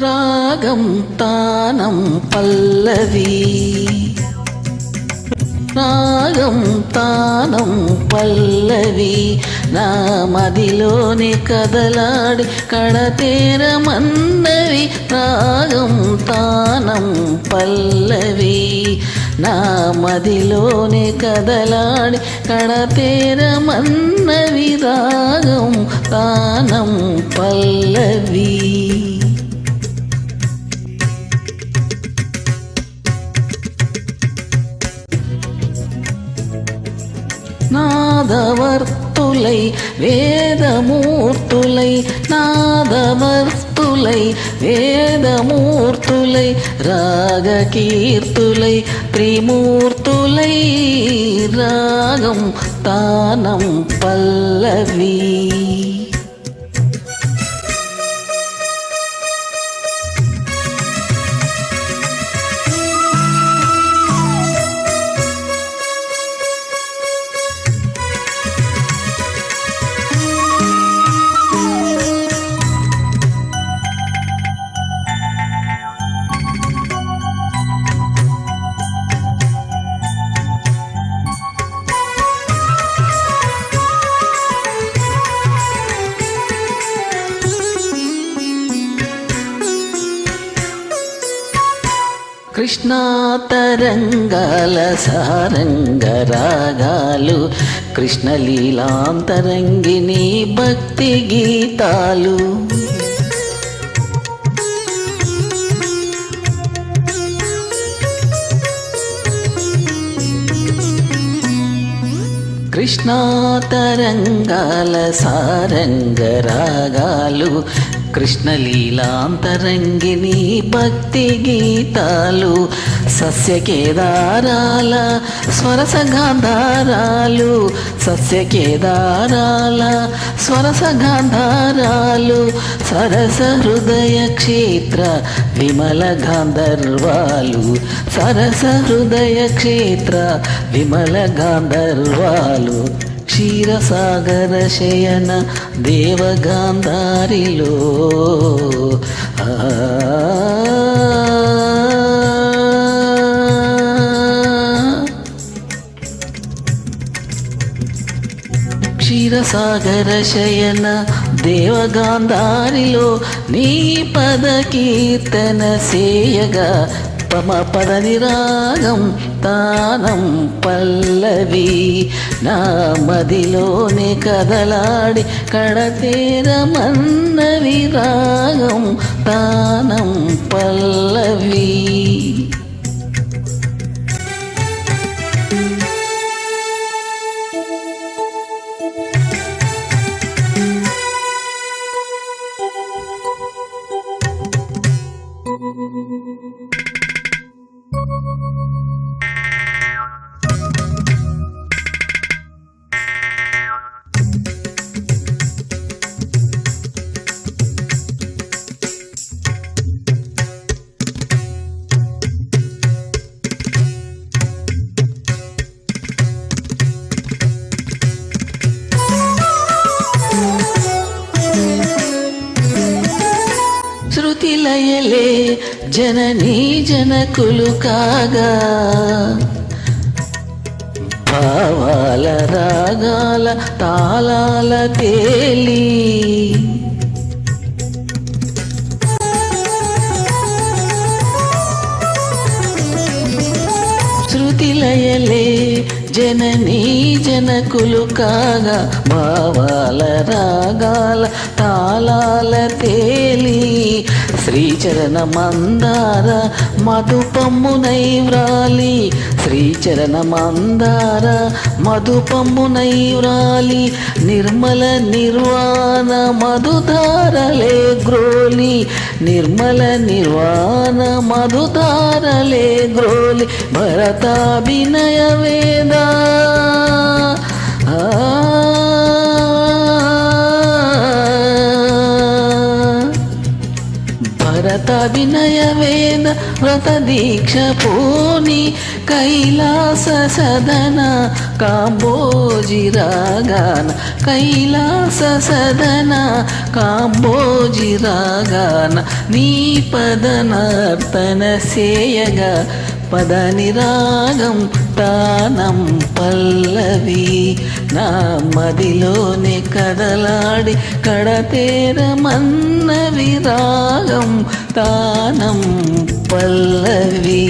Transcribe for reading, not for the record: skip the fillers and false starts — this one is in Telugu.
రాగం తానం పల్లవి రాగం తానం పల్లవి నా మదిలోని కదలాడి కడతేరమన్నవి రాగం తానం పల్లవి నా మదిలోని కదలాడి కడతేరమన్నవి రాగం తానం పల్లవి నాదవర్తులై వేదమూర్తులై నాదవర్తులై వేదమూర్తులై రాగకీర్తులై త్రిమూర్తులై రాగం తానం పల్లవి కృష్ణా తరంగాల సారంగ రాగాలు కృష్ణలీలాంతరంగిణి భక్తి గీతాలు కృష్ణా తరంగాల సారంగ రాగాలు కృష్ణలీలాంతరంగిణి భక్తి గీతాలు సస్యకేదారాల స్వరసగాంధారాలు సస్యకేదారాల స్వరసగాంధారాలు సరస హృదయ క్షేత్ర విమల గాంధర్వాలు సరస హృదయ క్షేత్ర విమల గాంధర్వాలు క్షీరసాగర శయన దేవగాంధారిలో క్షీరసాగర శయన దేవగాంధారిలో నీ పద కీర్తన సేయగా పమ పద నిరాగం తానం పల్లవి నా మదిలోని కదలాడి కడతేరమన్నవి రాగం తానం పల్లవి శృతిలయలే జననీ జనకులు కాగా భావాల రాగాల తాళాల తేలి శృతిలయలే జననీ జనకులు కాగా భావాల రాగాల తాళాల తేలి శ్రీచరణ మందార మధుపమ్మునై వ్రాలి శ్రీచరణ మందార మధుపమ్మునై వ్రాలి నిర్మల నిర్వాణ మధుధారలే గ్రోలి నిర్మల నిర్వాణ మధుధారలే గ్రోలి భరతాభినయ వేద భరతవినయ వేద వ్రత దీక్ష పూని కైలాస సదన కాంబోజి రాగాన కైలాస సదన కాంబోజి రాగాన నీ పదనర్తన సేయగా పదని రాగం తానం పల్లవి నా మదిలోనే కదలాడి కడతేరమన్నవి రాగం తానం పల్లవి.